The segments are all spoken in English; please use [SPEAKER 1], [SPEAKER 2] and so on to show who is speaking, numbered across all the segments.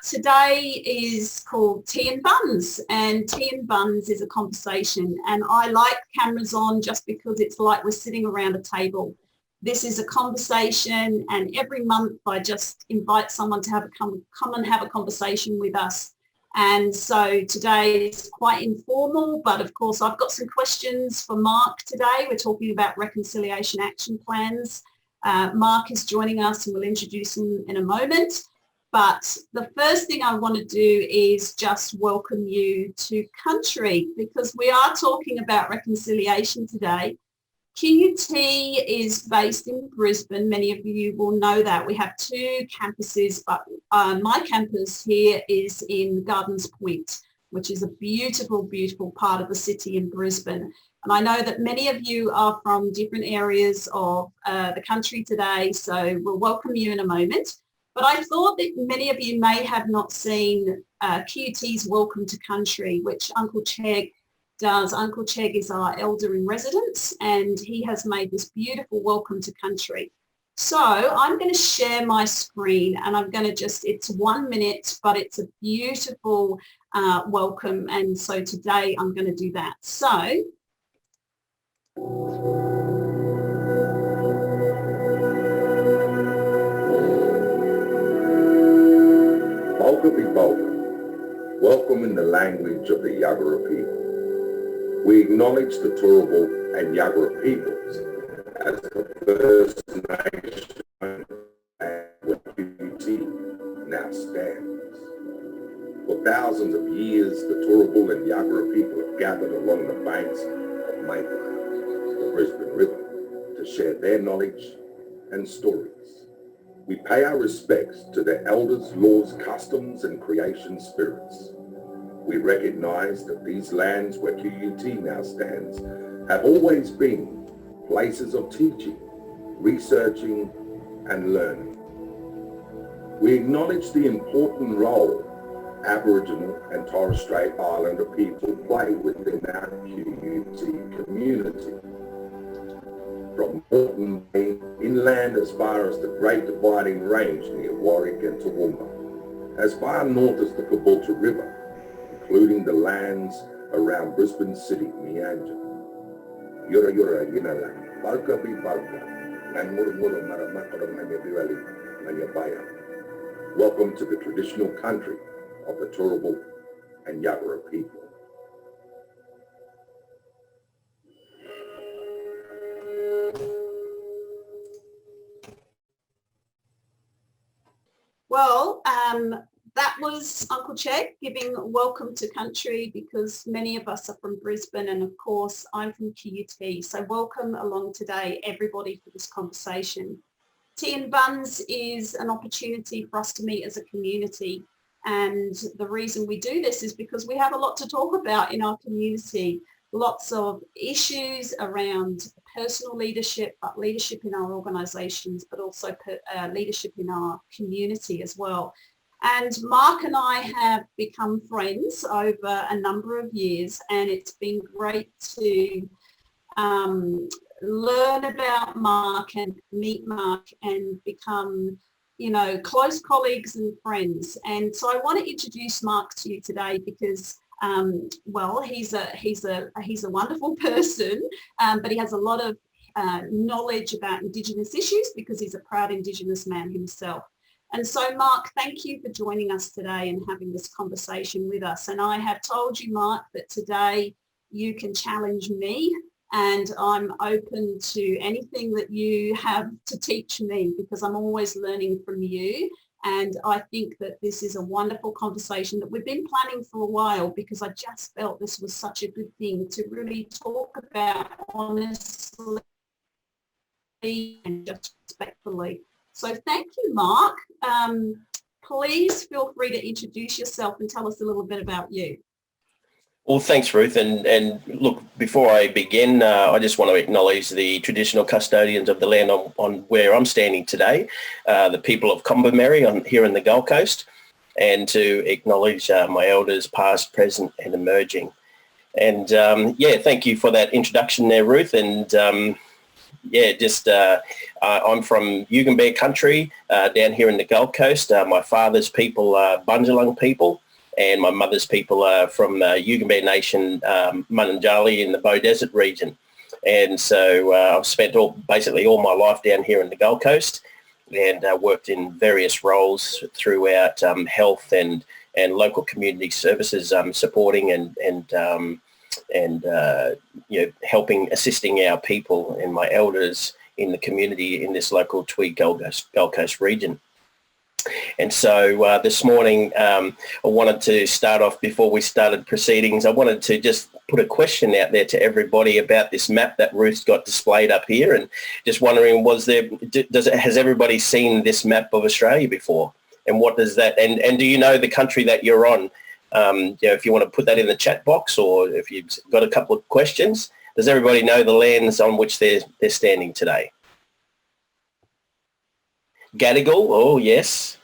[SPEAKER 1] Today is called Tea and Buns, and Tea and Buns is a conversation, and I like cameras on just because it's like we're sitting around a table. This is a conversation, and every month I just invite someone to come and have a conversation with us. And so today is quite informal, but of course I've got some questions for Mark today. We're talking about reconciliation action plans. Mark is joining us and we'll introduce him in a moment. But the first thing I want to do is just welcome you to country, because we are talking about reconciliation today. QUT is based in Brisbane. Many of you will know that. We have two campuses, but my campus here is in Gardens Point, which is a beautiful, beautiful part of the city in Brisbane. And I know that many of you are from different areas of the country today, so we'll welcome you in a moment. But I thought that many of you may have not seen QUT's Welcome to Country, which Uncle Chegg does. Uncle Chegg is our elder in residence, and he has made this beautiful Welcome to Country. So I'm going to share my screen, and I'm going to it's 1 minute, but it's a beautiful welcome. And so today I'm going to do that. So
[SPEAKER 2] welcome in the language of the Yagara people. We acknowledge the Turrbal and Yagara peoples as the First Nation and where QUT now stands. For thousands of years, the Turrbal and Yagara people have gathered along the banks of Maple, the Brisbane River, to share their knowledge and stories. We pay our respects to their elders, laws, customs, and creation spirits. We recognize that these lands where QUT now stands have always been places of teaching, researching, and learning. We acknowledge the important role Aboriginal and Torres Strait Islander people play within our QUT community. From Moreton Bay inland as far as the Great Dividing Range near Warwick and Toowoomba, as far north as the Caboolture River, including the lands around Brisbane City, Mianja. Yura yura yinala, balka bi balka, and muru maramakara manyabiwali manyabaya. Welcome to the traditional country of the Turrbal and Yagara people.
[SPEAKER 1] well, that was Uncle Chegg giving welcome to country, because many of us are from Brisbane, and of course I'm from QUT. So welcome along today, everybody, for this conversation. Tea and Buns is an opportunity for us to meet as a community. And the reason we do this is because we have a lot to talk about in our community. Lots of issues around personal leadership, but leadership in our organisations, but also leadership in our community as well. And Mark and I have become friends over a number of years, and it's been great to learn about Mark and meet Mark and become, close colleagues and friends. And so I want to introduce Mark to you today because he's a wonderful person, but he has a lot of knowledge about Indigenous issues because he's a proud Indigenous man himself. And so, Mark, thank you for joining us today and having this conversation with us. And I have told you, Mark, that today you can challenge me, and I'm open to anything that you have to teach me, because I'm always learning from you. And I think that this is a wonderful conversation that we've been planning for a while, because I just felt this was such a good thing to really talk about honestly and just respectfully. So thank you, Mark. Please feel free to introduce yourself and tell us a little bit about you.
[SPEAKER 3] Well, thanks, Ruth. And look, before I begin, I just want to acknowledge the traditional custodians of the land on where I'm standing today, the people of Combermary here in the Gold Coast, and to acknowledge my elders past, present and emerging. And thank you for that introduction there, Ruth. And I'm from Yugambeh country down here in the Gold Coast. My father's people are Buns people, and my mother's people are from Yugambeh Nation, Mununjali in the Bow Desert region. And so I've spent basically all my life down here in the Gold Coast, and worked in various roles throughout health and local community services, supporting and helping, assisting our people and my elders in the community in this local Tweed Gold Coast region. And so this morning, I wanted to start off, before we started proceedings, I wanted to just put a question out there to everybody about this map that Ruth's got displayed up here, and just wondering, has everybody seen this map of Australia before? And what does that, and do you know the country that you're on? If you want to put that in the chat box, or if you've got a couple of questions, does everybody know the lands on which they're standing today? Gadigal, oh yes,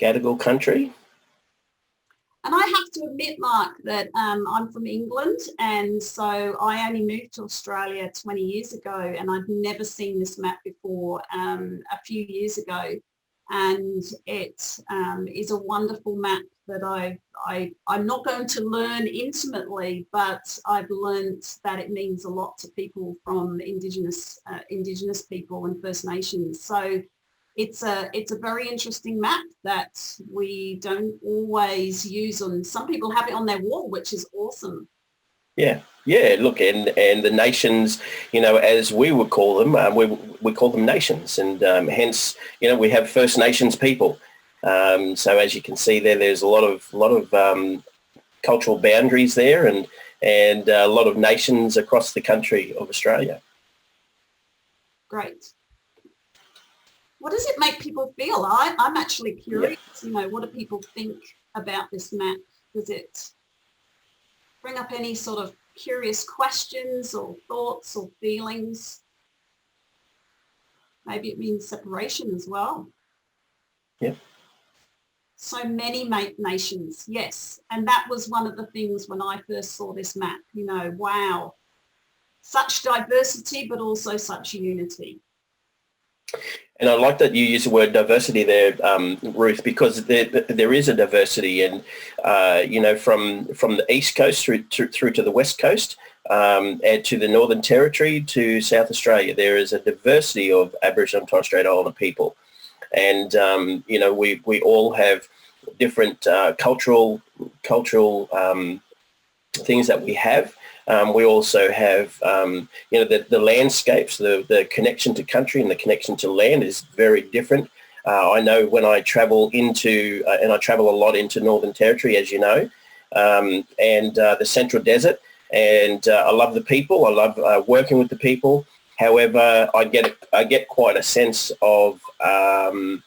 [SPEAKER 3] Gadigal country.
[SPEAKER 1] And I have to admit, Mark, that I'm from England, and so I only moved to Australia 20 years ago, and I'd never seen this map before a few years ago. And it is a wonderful map that I'm not going to learn intimately, but I've learned that it means a lot to people from Indigenous people and First Nations. So it's a very interesting map that we don't always use, and some people have it on their wall, which is awesome.
[SPEAKER 3] Yeah, look, and the nations, as we would call them, we call them nations, and hence, we have First Nations people. So as you can see there's a lot of cultural boundaries there, and a lot of nations across the country of Australia.
[SPEAKER 1] Great. What does it make people feel? I'm actually curious, what do people think about this map? Does it bring up any sort of curious questions or thoughts or feelings? Maybe it means separation as well.
[SPEAKER 3] Yeah.
[SPEAKER 1] So many nations, yes. And that was one of the things when I first saw this map, wow, such diversity, but also such unity.
[SPEAKER 3] And I like that you use the word diversity there, Ruth, because there is a diversity, and from the East Coast through to the West Coast, and to the Northern Territory to South Australia, there is a diversity of Aboriginal and Torres Strait Islander people, and we all have different cultural things that we have. We also have, the landscapes, the connection to country and the connection to land is very different. I know when I travel into, and I travel a lot into Northern Territory, as you know, and the Central Desert, and I love the people. I love working with the people. However, I get quite a sense of I'm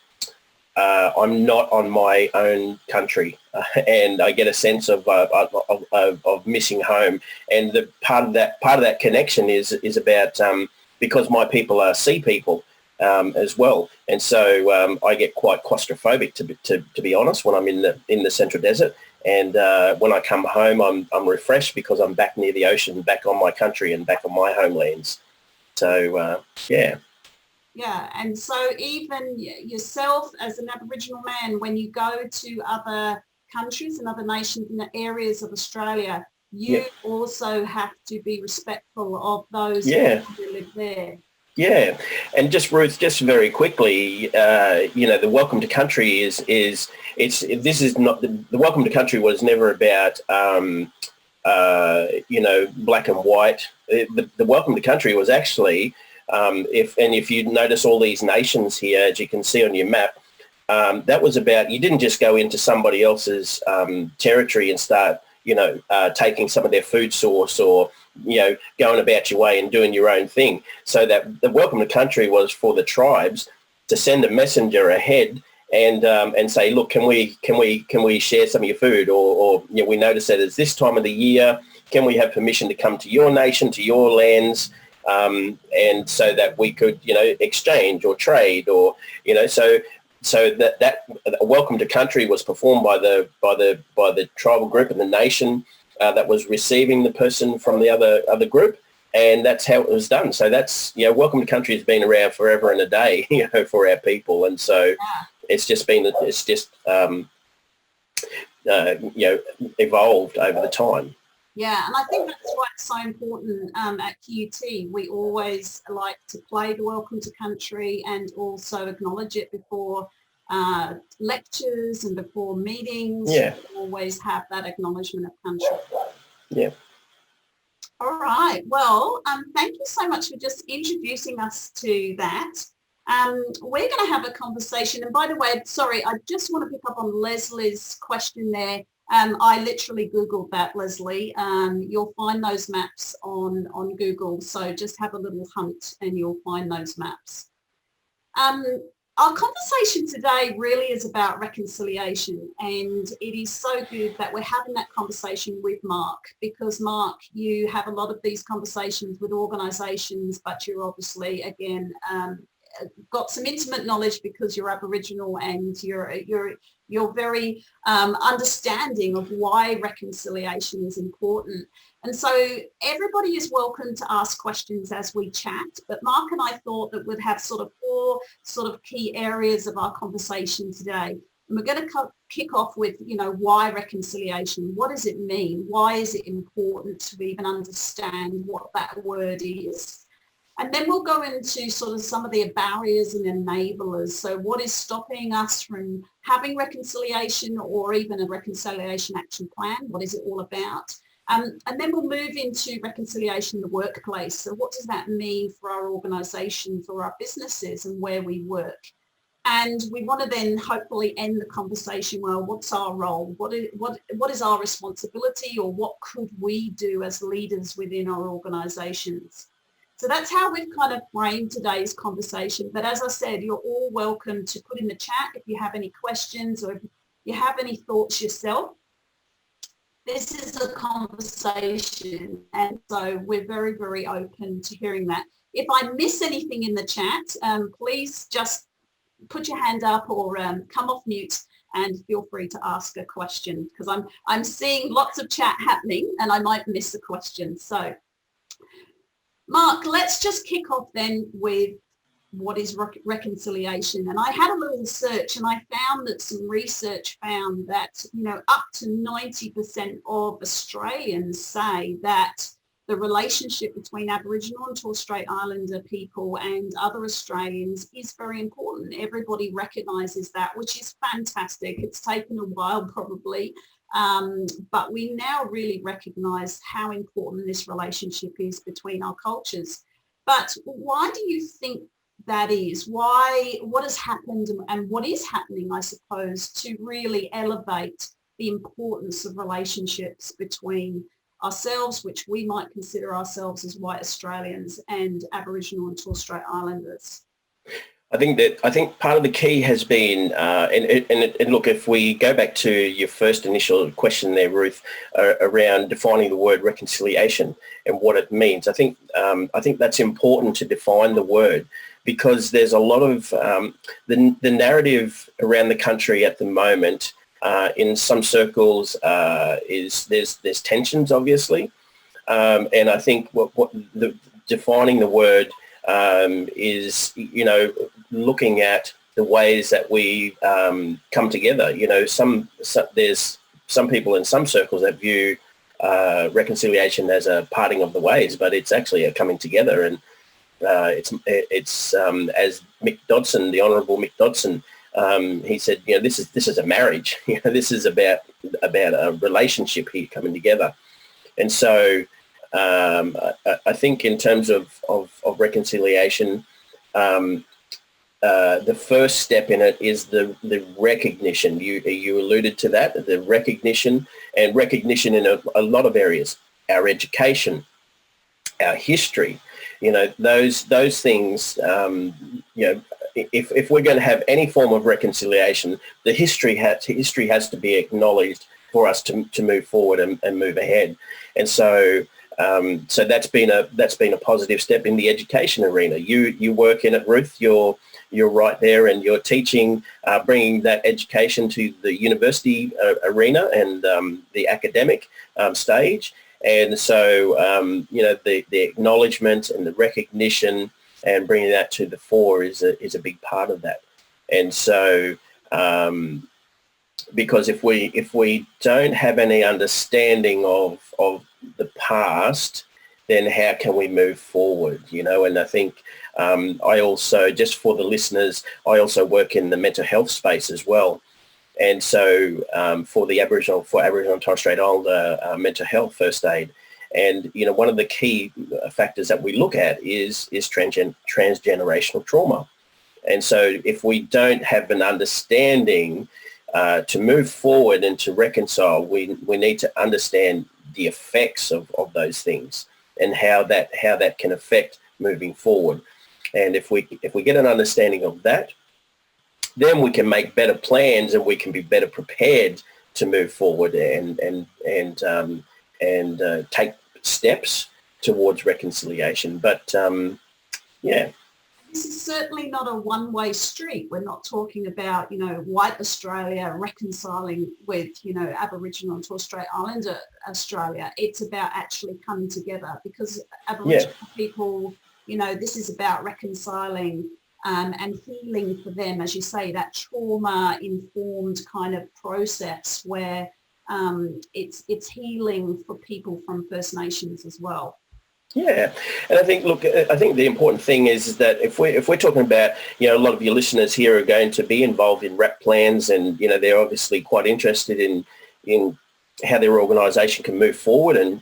[SPEAKER 3] not on my own country, and I get a sense of missing home. And the part of that connection is about because my people are sea people as well, and so I get quite claustrophobic to be honest when I'm in the Central Desert. And when I come home, I'm refreshed because I'm back near the ocean, back on my country, and back on my homelands. So yeah.
[SPEAKER 1] Yeah, and so even yourself as an Aboriginal man, when you go to other countries and other nations in the areas of Australia, you also have to be respectful of those who live there.
[SPEAKER 3] Yeah, and just Ruth, just very quickly, the welcome to country is the welcome to country was never about black and white. The welcome to country was actually if you notice all these nations here, as you can see on your map, that was about, you didn't just go into somebody else's territory and start, taking some of their food source or, going about your way and doing your own thing. So that the welcome to country was for the tribes to send a messenger ahead and say, look, can we share some of your food, or we notice that it's this time of the year. Can we have permission to come to your nation, to your lands? And so that we could, exchange or trade, or, so that welcome to country was performed by the tribal group and the nation that was receiving the person from the other group, And that's how it was done. So that's, Welcome to Country has been around forever and a day, for our people. And so it's just evolved over the time.
[SPEAKER 1] Yeah, and I think that's why it's so important at QUT. We always like to play the Welcome to Country and also acknowledge it before lectures and before meetings.
[SPEAKER 3] Yeah.
[SPEAKER 1] We always have that acknowledgement of country.
[SPEAKER 3] Yeah.
[SPEAKER 1] All right. Well, thank you so much for just introducing us to that. We're going to have a conversation. And by the way, sorry, I just want to pick up on Leslie's question there. I literally Googled that, Leslie. You'll find those maps on Google. So just have a little hunt and you'll find those maps. Our conversation today really is about reconciliation, and it is so good that we're having that conversation with Mark, because Mark, you have a lot of these conversations with organisations, but you're obviously, again, got some intimate knowledge because you're Aboriginal and you're very understanding of why reconciliation is important. And so everybody is welcome to ask questions as we chat, but Mark and I thought that we'd have sort of 4 sort of key areas of our conversation today. And we're going to kick off with, why reconciliation? What does it mean? Why is it important to even understand what that word is? And then we'll go into sort of some of the barriers and enablers. So what is stopping us from having reconciliation or even a reconciliation action plan? What is it all about? And then we'll move into reconciliation in the workplace. So what does that mean for our organisations or our businesses and where we work? And we want to then hopefully end the conversation, well, what's our role? What is our responsibility, or what could we do as leaders within our organisations? So that's how we've kind of framed today's conversation. But as I said, you're all welcome to put in the chat if you have any questions or if you have any thoughts yourself. This is a conversation, and so we're very, very open to hearing that. If I miss anything in the chat, please just put your hand up or come off mute and feel free to ask a question, because I'm seeing lots of chat happening and I might miss a question. So Mark, let's just kick off then with what is reconciliation. And I had a little search and I found that some research found that, up to 90% of Australians say that the relationship between Aboriginal and Torres Strait Islander people and other Australians is very important. Everybody recognises that, which is fantastic. It's taken a while probably, but we now really recognise how important this relationship is between our cultures. But why do you think that is? What has happened and what is happening, I suppose, to really elevate the importance of relationships between ourselves, which we might consider ourselves as white Australians, and Aboriginal and Torres Strait Islanders?
[SPEAKER 3] I think part of the key has been, and look, if we go back to your first initial question there, Ruth, around defining the word reconciliation and what it means, I think that's important to define the word, because there's a lot of the narrative around the country at the moment. In some circles, is there's tensions, obviously, and I think defining the word is, looking at the ways that we come together. There's some people in some circles that view reconciliation as a parting of the ways, but it's actually a coming together. And it's as Mick Dodson, the Honourable Mick Dodson, he said, this is a marriage. This is about a relationship here coming together. And so I think in terms of reconciliation, the first step in it is the recognition. You alluded to that, the recognition in a lot of areas, our education, our history, those things, if we're going to have any form of reconciliation, the history has to be acknowledged for us to move forward and move ahead. And so that's been a positive step in the education arena. You work in it, Ruth. You're right there, and you're teaching, bringing that education to the university arena and the academic stage. And so, the acknowledgement and the recognition and bringing that to the fore is a big part of that. And so, because if we don't have any understanding of the past, then how can we move forward? And I think I also, just for the listeners, I also work in the mental health space as well. And so for Aboriginal and Torres Strait Islander mental health first aid, and one of the key factors that we look at is transgenerational trauma. And so if we don't have an understanding to move forward and to reconcile, we need to understand the effects of those things and how that can affect moving forward. And if we get an understanding of that, then we can make better plans and we can be better prepared to move forward and take steps towards reconciliation. But yeah.
[SPEAKER 1] This is certainly not a one-way street. We're not talking about, white Australia reconciling with, Aboriginal and Torres Strait Islander Australia. It's about actually coming together, because Aboriginal people, this is about reconciling and healing for them, as you say, that trauma-informed kind of process where it's healing for people from First Nations as well.
[SPEAKER 3] Yeah, and I think the important thing is that if we're talking about, a lot of your listeners here are going to be involved in RAP plans, and they're obviously quite interested in how their organisation can move forward and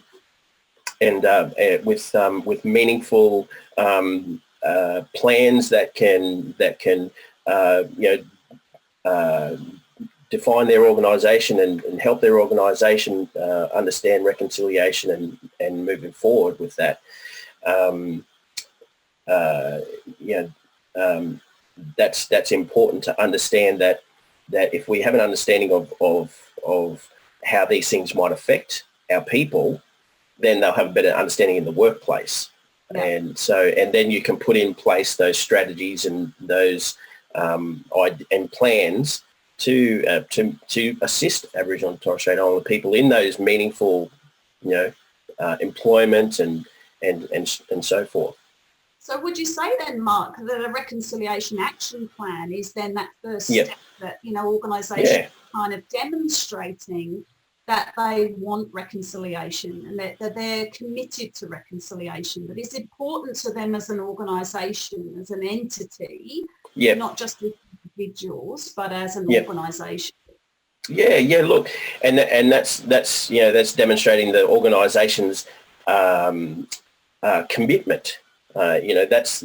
[SPEAKER 3] with meaningful plans that can define their organisation and help their organisation understand reconciliation and moving forward with that. That's important to understand that if we have an understanding of how these things might affect our people, then they'll have a better understanding in the workplace. Yeah. And then you can put in place those strategies and those and plans to assist Aboriginal and Torres Strait Islander people in those meaningful, employment and so forth.
[SPEAKER 1] So would you say then, Mark, that a reconciliation action plan is then that first step that, organisations kind of demonstrating that they want reconciliation and that they're committed to reconciliation, that it's important to them as an organisation, as an entity, not just with individuals, but as an organisation.
[SPEAKER 3] Yeah. Look, and that's demonstrating the organisation's commitment. That's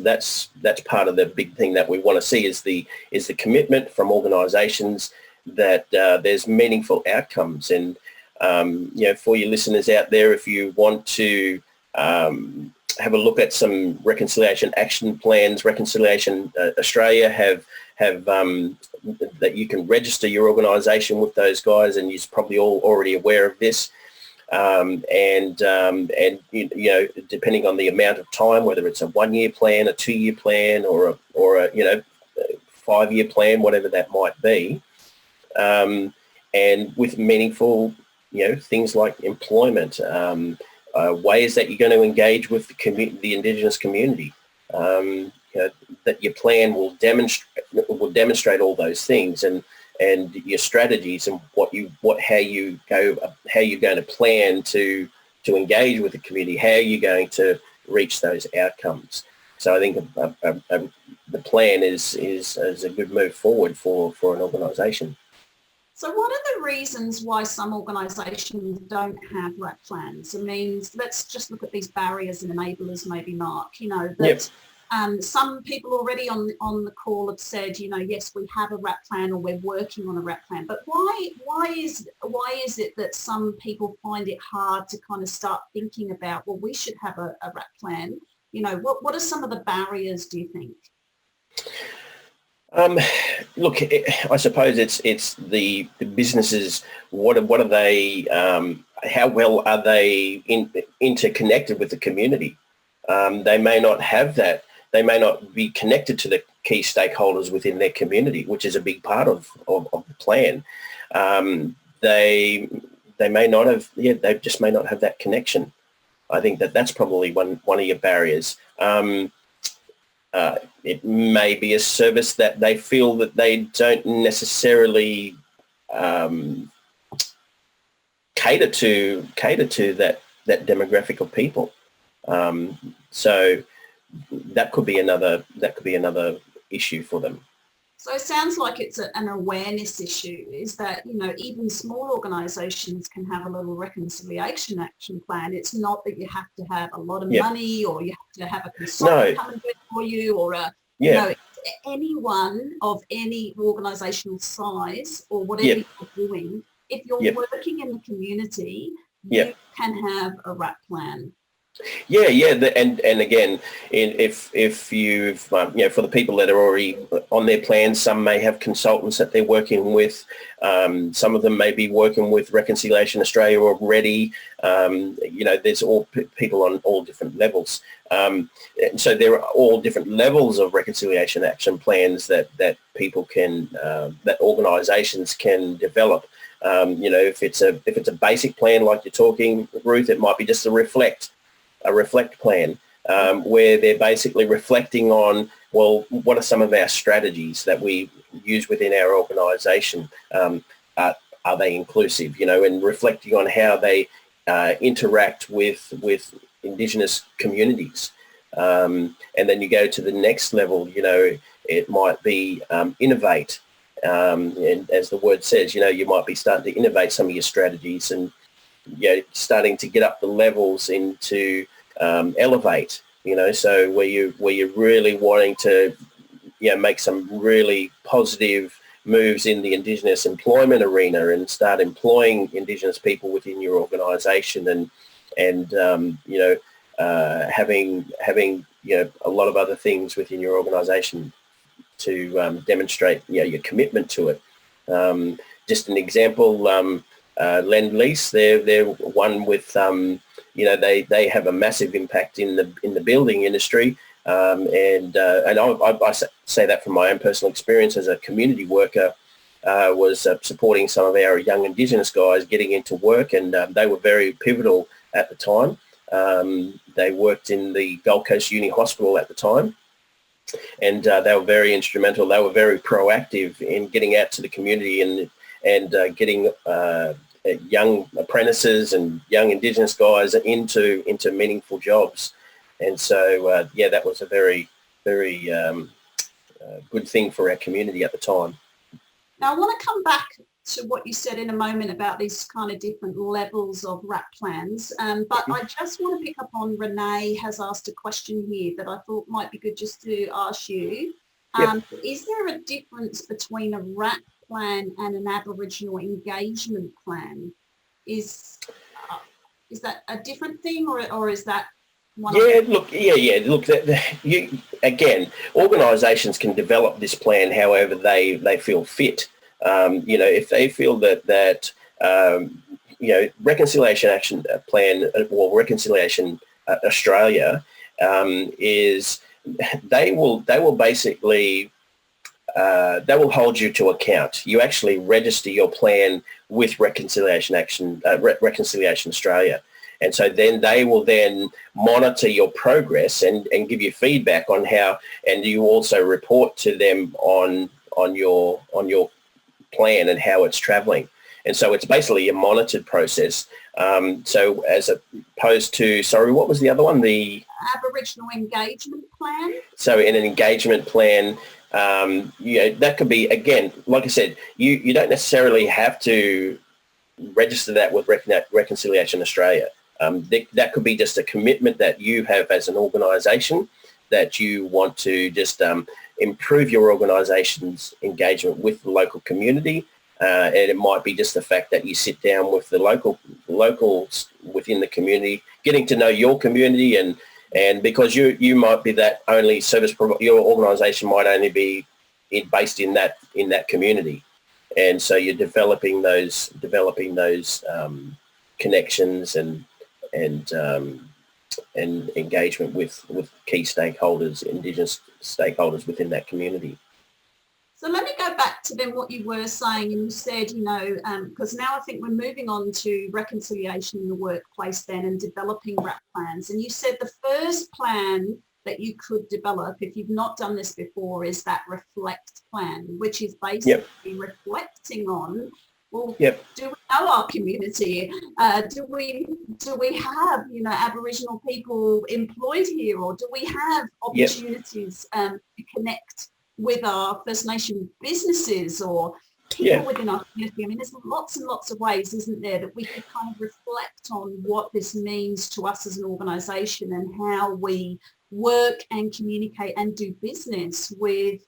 [SPEAKER 3] part of the big thing that we want to see is the commitment from organisations that there's meaningful outcomes. And for your listeners out there, if you want to have a look at some reconciliation action plans, Reconciliation Australia have that you can register your organisation with those guys, and you're probably all already aware of this. And depending on the amount of time, whether it's a 1-year plan, a 2-year plan, or a 5-year plan, whatever that might be, and with meaningful things like employment, ways that you're going to engage with the Indigenous community. That your plan will demonstrate all those things, and your strategies and how you're going to plan to engage with the community, how you're going to reach those outcomes. So I think the plan is a good move forward for an organisation.
[SPEAKER 1] So what are the reasons why some organisations don't have RAP plans? I mean, let's just look at these barriers and enablers, maybe, Mark. Some people already on the call have said, yes, we have a RAP plan or we're working on a RAP plan. But why is it that some people find it hard to kind of start thinking about, well, we should have a RAP plan? What are some of the barriers, do you think?
[SPEAKER 3] Look, I suppose it's the businesses. What are they? How well are they interconnected with the community? They may not have that. They may not be connected to the key stakeholders within their community, which is a big part of the plan. They they may not have, they just may not have that connection. I think that's probably one of your barriers. It may be a service that they feel that they don't necessarily cater to that demographic of people. So that could be another issue for them.
[SPEAKER 1] So it sounds like it's an awareness issue, is that, even small organisations can have a little reconciliation action plan. It's not that you have to have a lot of money, or you have to have a consultant come and do it for you, or anyone of any organisational size or whatever you're doing. If you're working in the community, you can have a RAP plan.
[SPEAKER 3] And again, if you've for the people that are already on their plans, some may have consultants that they're working with. Some of them may be working with Reconciliation Australia already. There's all people on all different levels. And so there are all different levels of reconciliation action plans that people can, that organisations can develop. If it's a basic plan like you're talking, Ruth, it might be just a reflect plan, where they're basically reflecting on, well, what are some of our strategies that we use within our organisation? Are they inclusive? And reflecting on how they interact with Indigenous communities. And then you go to the next level. It might be innovate. And as the word says, you might be starting to innovate some of your strategies, and starting to get up the levels into elevate, so where you're really wanting to make some really positive moves in the Indigenous employment arena and start employing Indigenous people within your organisation, and having a lot of other things within your organisation to demonstrate your commitment to it. Just an example, Lend-Lease, they're one with they have a massive impact in the building industry, and I say that from my own personal experience as a community worker. Was supporting some of our young Indigenous guys getting into work, and they were very pivotal at the time. They worked in the Gold Coast Uni Hospital at the time, and they were very instrumental. They were very proactive in getting out to the community and getting young apprentices and young Indigenous guys into meaningful jobs. And so that was a very, very good thing for our community at the time.
[SPEAKER 1] Now I want to come back to what you said in a moment about these kind of different levels of RAP plans, but I just want to pick up on, Renee has asked a question here that I thought might be good just to ask you. Is there a difference between a RAP plan and an Aboriginal engagement plan? Is that a different thing, or is that one?
[SPEAKER 3] Look, again, organisations can develop this plan however they feel fit. If they feel that Reconciliation Action Plan or Reconciliation Australia is, they will basically they will hold you to account. You actually register your plan with Reconciliation Australia. And so then they will then monitor your progress and give you feedback on how, and you also report to them on your plan and how it's travelling. And so it's basically a monitored process. So as opposed to, sorry, what was the other one? The
[SPEAKER 1] Aboriginal engagement plan. So
[SPEAKER 3] in an engagement plan, that could be, again, like I said, you don't necessarily have to register that with Reconciliation Australia. That could be just a commitment that you have as an organisation, that you want to just improve your organisation's engagement with the local community. And it might be just the fact that you sit down with the locals within the community, getting to know your community, and because you might be that only service provider, your organisation might only be based in that community, and so you're developing those connections and engagement with key stakeholders, Indigenous stakeholders within that community.
[SPEAKER 1] So let me go back to then what you were saying, and you said, you know, because now I think we're moving on to reconciliation in the workplace then and developing RAP plans. And you said the first plan that you could develop, if you've not done this before, is that reflect plan, which is basically reflecting on, well, do we know our community? Do we have, you know, Aboriginal people employed here, or do we have opportunities to connect with our First Nation businesses or people within our community? I mean, there's lots and lots of ways, isn't there, that we could kind of reflect on what this means to us as an organisation and how we work and communicate and do business with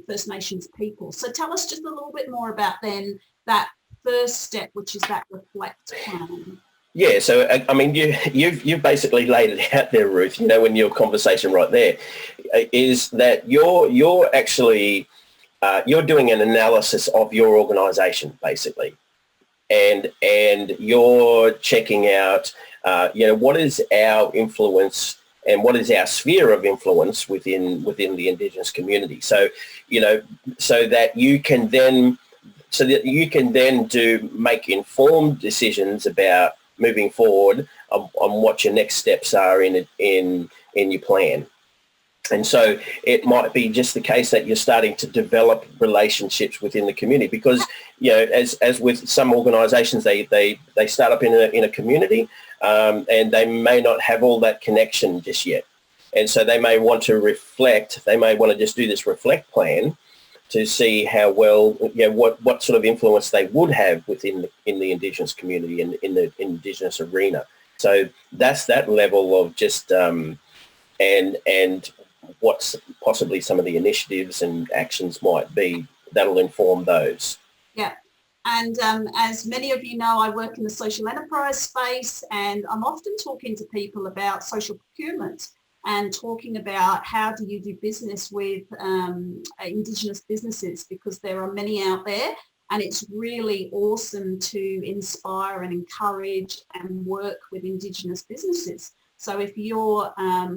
[SPEAKER 1] First Nations people. So tell us just a little bit more about then that first step, which is that reflect plan.
[SPEAKER 3] Yeah, so I mean, you've basically laid it out there, Ruth. You know, in your conversation right there, is that you're actually you're doing an analysis of your organisation basically, and you're checking out, you know, what is our influence and what is our sphere of influence within the Indigenous community. So, you know, so that you can then make informed decisions about moving forward on what your next steps are in your plan. And so it might be just the case that you're starting to develop relationships within the community, because, you know, as with some organisations, they start up in a community, and they may not have all that connection just yet. And so they may want to reflect, they may want to just do this reflect plan to see how well, you know, what sort of influence they would have in the Indigenous community and in the Indigenous arena. So that's that level of just, and what's possibly some of the initiatives and actions might be that'll inform those.
[SPEAKER 1] Yeah. And as many of you know, I work in the social enterprise space, and I'm often talking to people about social procurement and talking about how do you do business with Indigenous businesses, because there are many out there, and it's really awesome to inspire and encourage and work with Indigenous businesses. So if you're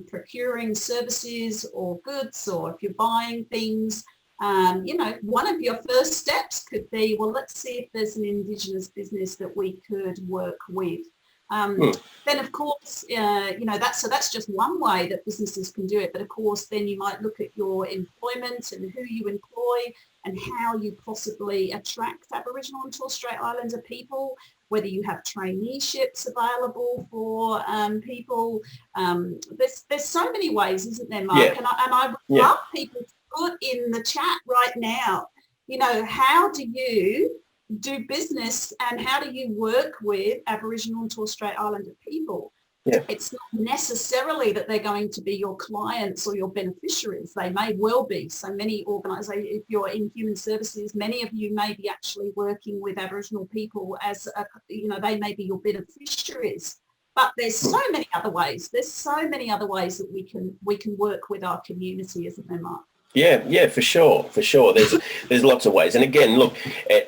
[SPEAKER 1] procuring services or goods, or if you're buying things, you know, one of your first steps could be, well, let's see if there's an Indigenous business that we could work with. Then, of course, you know, that's just one way that businesses can do it. But of course, then you might look at your employment and who you employ and how you possibly attract Aboriginal and Torres Strait Islander people, whether you have traineeships available for people. There's so many ways, isn't there, Mark? And I would love people to put in the chat right now, you know, how do you do business and how do you work with Aboriginal and Torres Strait Islander people? It's not necessarily that they're going to be your clients or your beneficiaries. They may well be. So many organisations, if you're in human services, many of you may be actually working with Aboriginal people as, you know, they may be your beneficiaries. But there's so many other ways. There's so many other ways that we can work with our community, isn't there, Mark?
[SPEAKER 3] Yeah, for sure. There's lots of ways. And again, look,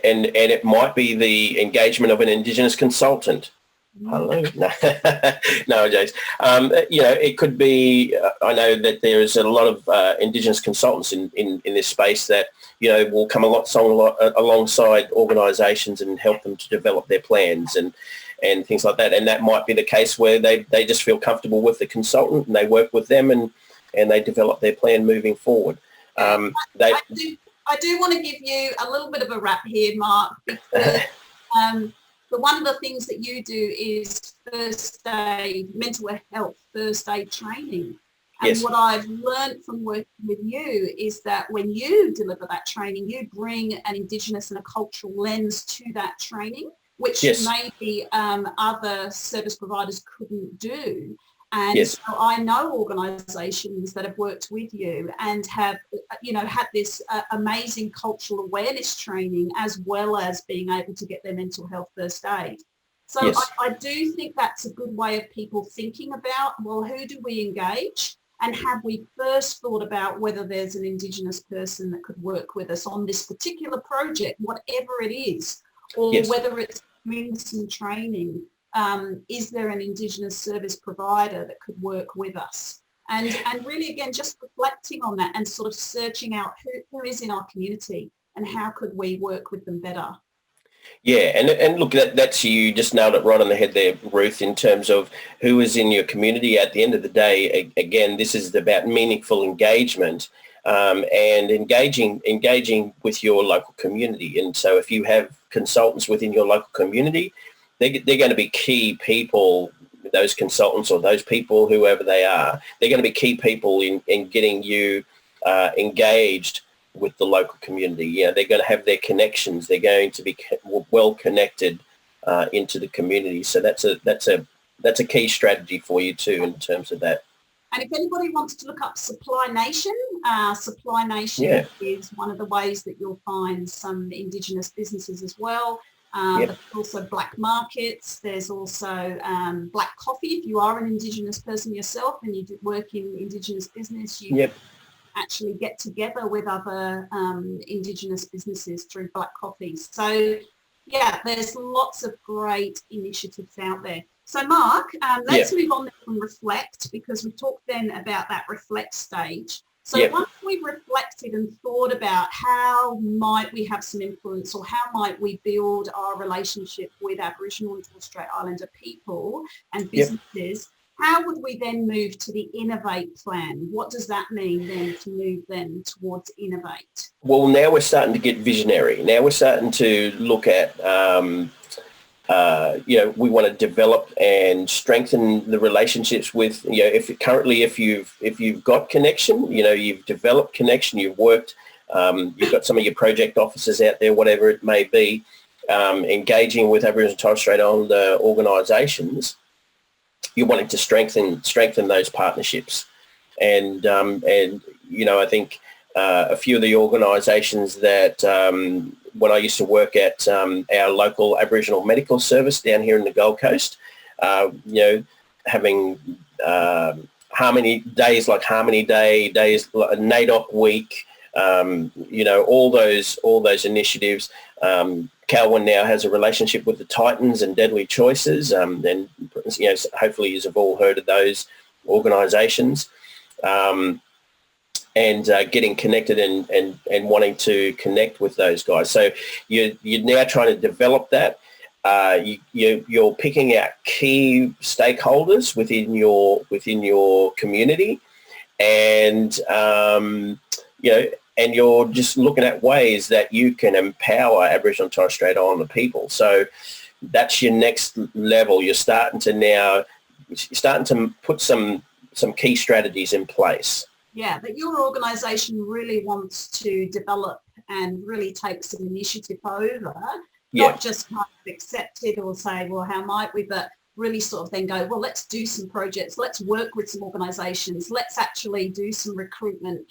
[SPEAKER 3] and it might be the engagement of an Indigenous consultant. Hello. No, Jace. You know, it could be, I know that there is a lot of Indigenous consultants in this space that, you know, will come alongside organisations and help them to develop their plans and things like that. And that might be the case where they just feel comfortable with the consultant and they work with them and they develop their plan moving forward.
[SPEAKER 1] I do want to give you a little bit of a wrap here, Mark, because one of the things that you do is first aid, mental health, first aid training. And what I've learned from working with you is that when you deliver that training, you bring an Indigenous and a cultural lens to that training, which maybe other service providers couldn't do. And so I know organisations that have worked with you and have, you know, had this amazing cultural awareness training, as well as being able to get their mental health first aid. So I do think that's a good way of people thinking about, well, who do we engage? And have we first thought about whether there's an Indigenous person that could work with us on this particular project, whatever it is, or whether it's doing some training. Is there an Indigenous service provider that could work with us? And really, again, just reflecting on that and sort of searching out who is in our community and how could we work with them better.
[SPEAKER 3] Yeah, and look, that's, you just nailed it right on the head there, Ruth, in terms of who is in your community. At the end of the day, again, this is about meaningful engagement, and engaging with your local community. And so if you have consultants within your local community, they're going to be key people, those consultants or those people, whoever they are, they're going to be key people in getting you engaged with the local community. Yeah, they're going to have their connections. They're going to be well connected into the community. So that's a key strategy for you too in terms of that.
[SPEAKER 1] And if anybody wants to look up Supply Nation is one of the ways that you'll find some Indigenous businesses as well. But also black markets. There's also black coffee. If you are an Indigenous person yourself and you work in Indigenous business, you actually get together with other Indigenous businesses through black coffee. So yeah, there's lots of great initiatives out there. So Mark, let's move on and reflect, because we talked then about that reflect stage. So once we've reflected and thought about how might we have some influence, or how might we build our relationship with Aboriginal and Torres Strait Islander people and businesses, how would we then move to the Innovate plan? What does that mean then to move then towards Innovate?
[SPEAKER 3] Well, now we're starting to get visionary. Now we're starting to look at, we want to develop and strengthen the relationships with, if you've got connection, you've developed connection, you've worked, you've got some of your project officers out there, whatever it may be, engaging with Aboriginal and Torres Strait Islander organisations. You're wanting to strengthen those partnerships, and I think a few of the organisations that when I used to work at our local Aboriginal medical service down here in the Gold Coast, having Harmony days like Harmony Day, days like NAIDOC Week, all those initiatives. Calwyn now has a relationship with the Titans and Deadly Choices, and hopefully you've all heard of those organisations, and getting connected and wanting to connect with those guys. So you're now trying to develop that. You're picking out key stakeholders within your community, and and you're just looking at ways that you can empower Aboriginal and Torres Strait Islander people. So that's your next level. You're starting to put some key strategies in place.
[SPEAKER 1] Yeah, but your organisation really wants to develop and really take some initiative over, not just kind of accept it or say, well, how might we, but really sort of then go, well, let's do some projects, let's work with some organisations, let's actually do some recruitment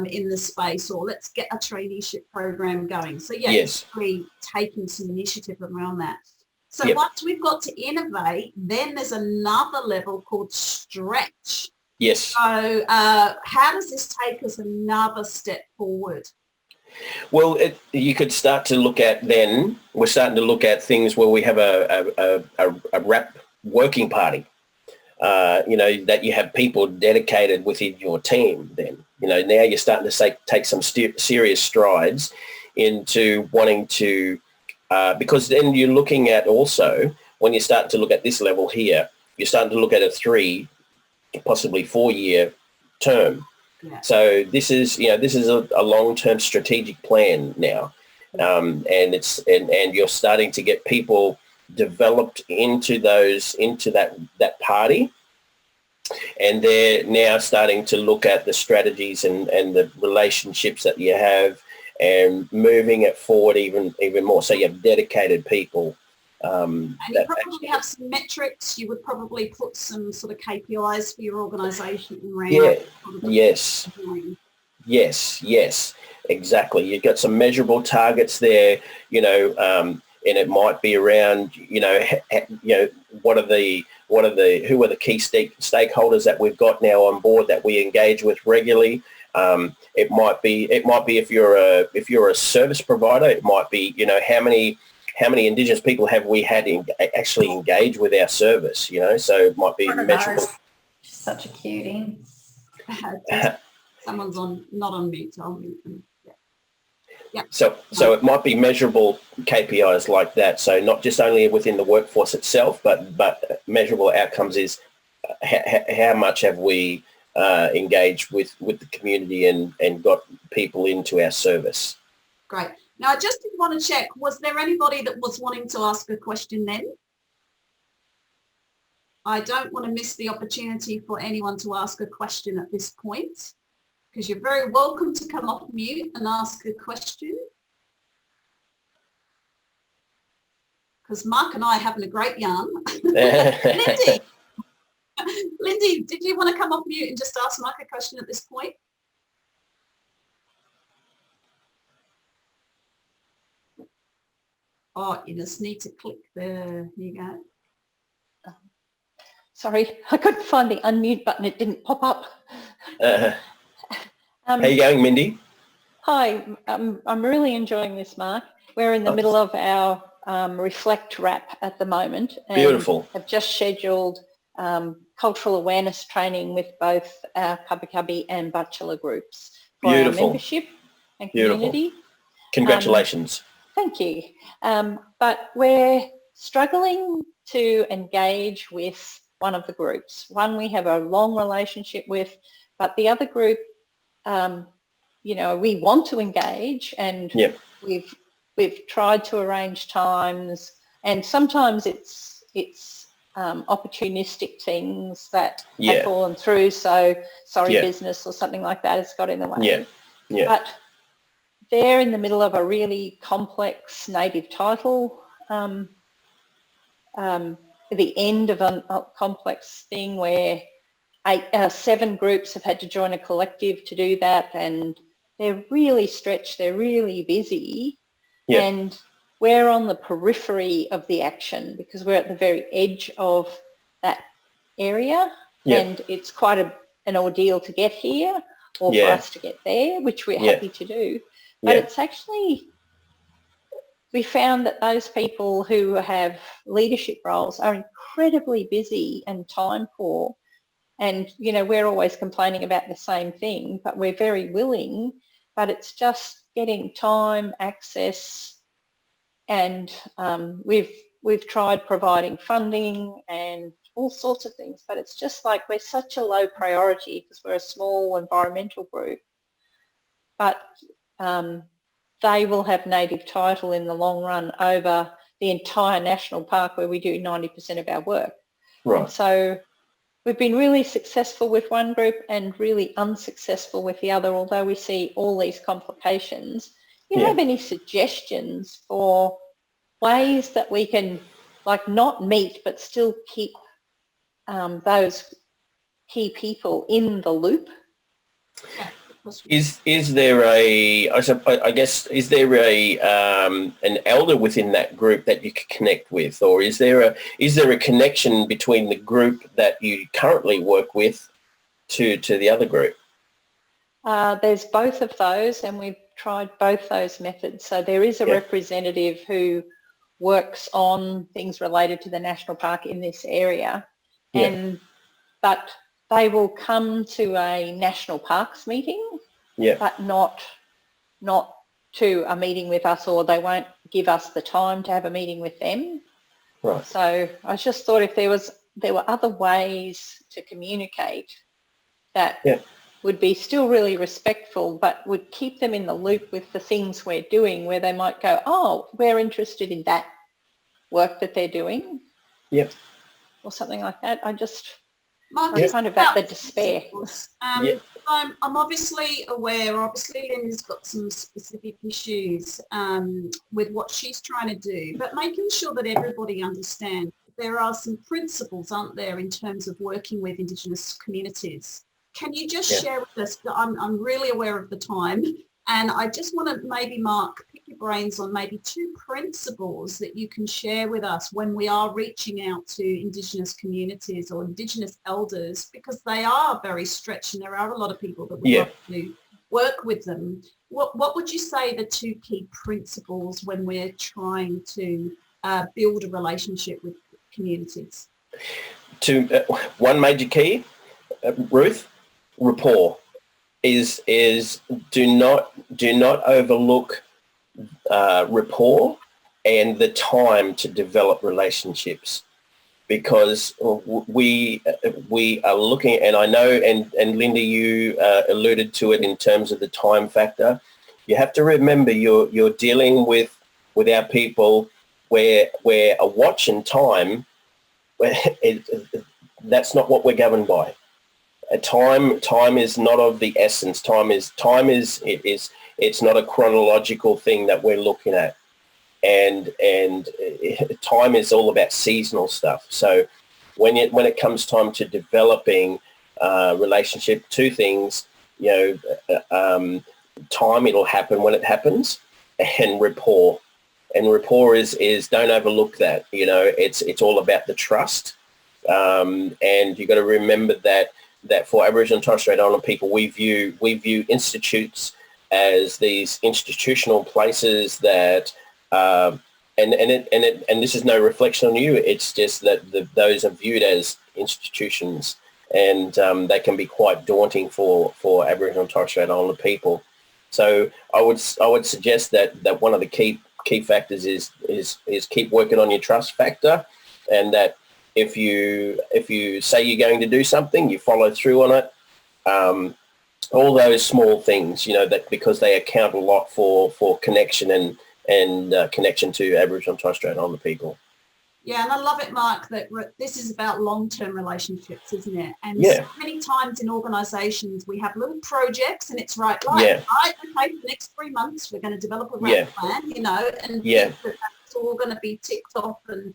[SPEAKER 1] in the space, or let's get a traineeship program going. So really taking some initiative around that. So once we've got to Innovate, then there's another level called Stretch.
[SPEAKER 3] Yes.
[SPEAKER 1] So how does this take us another step forward?
[SPEAKER 3] Well, you could start to look at, then we're starting to look at things where we have a RAP working party, that you have people dedicated within your team. Then, now you're starting to take some serious strides into wanting to, because then you're looking at also, when you start to look at this level here, you're starting to look at a 3, possibly 4-year term. Yeah. So this is a long-term strategic plan now, and you're starting to get people developed into that party, and they're now starting to look at the strategies and the relationships that you have, and moving it forward even more. So you have dedicated people.
[SPEAKER 1] And you probably have some metrics. You would probably put some sort of KPIs for your organisation around. Yes, exactly. You've got some measurable targets there, and it might be around, who are the key stakeholders that we've got now on board that we engage with regularly. It might be if you're a service provider, it might be, how many Indigenous people have we had actually engage with our service, so it might be measurable.
[SPEAKER 4] Such a cutie.
[SPEAKER 1] Someone's not on mute. I'll mute them. Yeah.
[SPEAKER 3] So it might be measurable KPIs like that. So not just only within the workforce itself, but measurable outcomes is how much have we engaged with the community and got people into our service.
[SPEAKER 1] Great. Now, I just did want to check, was there anybody that was wanting to ask a question then? I don't want to miss the opportunity for anyone to ask a question at this point, because you're very welcome to come off mute and ask a question. Because Mark and I are having a great yarn. Lindy, did you want to come off mute and just ask Mark a question at this point? Oh, you just need to click there. Here you go.
[SPEAKER 4] Sorry, I couldn't find the unmute button. It didn't pop up.
[SPEAKER 3] How are you going, Mindy?
[SPEAKER 4] Hi, I'm really enjoying this, Mark. We're in the middle of our Reflect Wrap at the moment. And
[SPEAKER 3] Beautiful.
[SPEAKER 4] I've just scheduled cultural awareness training with both our Cubby Cubby and Bachelor groups for our membership and community.
[SPEAKER 3] Congratulations.
[SPEAKER 4] Thank you. But we're struggling to engage with one of the groups. One we have a long relationship with, but the other group, you know, we want to engage, and we've tried to arrange times, and sometimes it's opportunistic things that have fallen through. So business or something like that has got in the way. But they're in the middle of a really complex native title, the end of a complex thing where 7 groups have had to join a collective to do that, and they're really stretched, they're really busy, and we're on the periphery of the action because we're at the very edge of that area, and it's quite an ordeal to get here or for us to get there, which we're happy to do. But it's actually, we found that those people who have leadership roles are incredibly busy and time poor. And, you know, we're always complaining about the same thing, but we're very willing, but it's just getting time, access, and we've tried providing funding and all sorts of things, but it's just like we're such a low priority because we're a small environmental group. But they will have native title in the long run over the entire national park where we do 90% of our work.
[SPEAKER 3] Right.
[SPEAKER 4] And so we've been really successful with one group and really unsuccessful with the other, although we see all these complications. Do you have any suggestions for ways that we can, like, not meet but still keep those key people in the loop?
[SPEAKER 3] Is there I guess is there an elder within that group that you could connect with, or is there a connection between the group that you currently work with to the other group?
[SPEAKER 4] There's both of those, and we've tried both those methods. So there is a representative who works on things related to the national park in this area, but they will come to a national parks meeting, but not to a meeting with us, or they won't give us the time to have a meeting with them.
[SPEAKER 3] Right.
[SPEAKER 4] So I just thought if there were other ways to communicate that would be still really respectful, but would keep them in the loop with the things we're doing, where they might go, oh, we're interested in that work that they're doing. Or something like that. I'm kind of at the despair.
[SPEAKER 1] I'm obviously aware, Lynn's got some specific issues with what she's trying to do, but making sure that everybody understands there are some principles, aren't there, in terms of working with Indigenous communities. Can you just share with us, I'm really aware of the time, and I just want to maybe, Mark, pick your brains on maybe 2 principles that you can share with us when we are reaching out to Indigenous communities or Indigenous elders, because they are very stretched and there are a lot of people that would love to work with them. What would you say the 2 key principles when we're trying to build a relationship with communities?
[SPEAKER 3] One major key, Ruth, rapport is do not overlook rapport and the time to develop relationships, because we are looking, and I know, and Linda, you alluded to it in terms of the time factor. You have to remember you're dealing with our people where a watch and time, that's not what we're governed by. Time is not of the essence. It's not a chronological thing that we're looking at, and time is all about seasonal stuff. So when it comes time to developing relationship, two things, time, it'll happen when it happens, and rapport. And rapport is don't overlook that. It's all about the trust, and you got to remember that for Aboriginal and Torres Strait Islander people, we view institutes as these institutional places that, and this is no reflection on you. It's just that those are viewed as institutions, and they can be quite daunting for Aboriginal and Torres Strait Islander people. So I would suggest that one of the key factors is keep working on your trust factor, and that if you say you're going to do something, you follow through on it. All those small things, that because they account a lot for connection and connection to Aboriginal and Torres Strait Islander people.
[SPEAKER 1] Yeah, and I love it, Mark, that this is about long-term relationships, isn't it? And
[SPEAKER 3] yeah.
[SPEAKER 1] So many times in organisations we have little projects, and it's right,
[SPEAKER 3] yeah.
[SPEAKER 1] right, okay, for the next 3 months we're going to develop a RAP plan, and that's all going to be ticked off and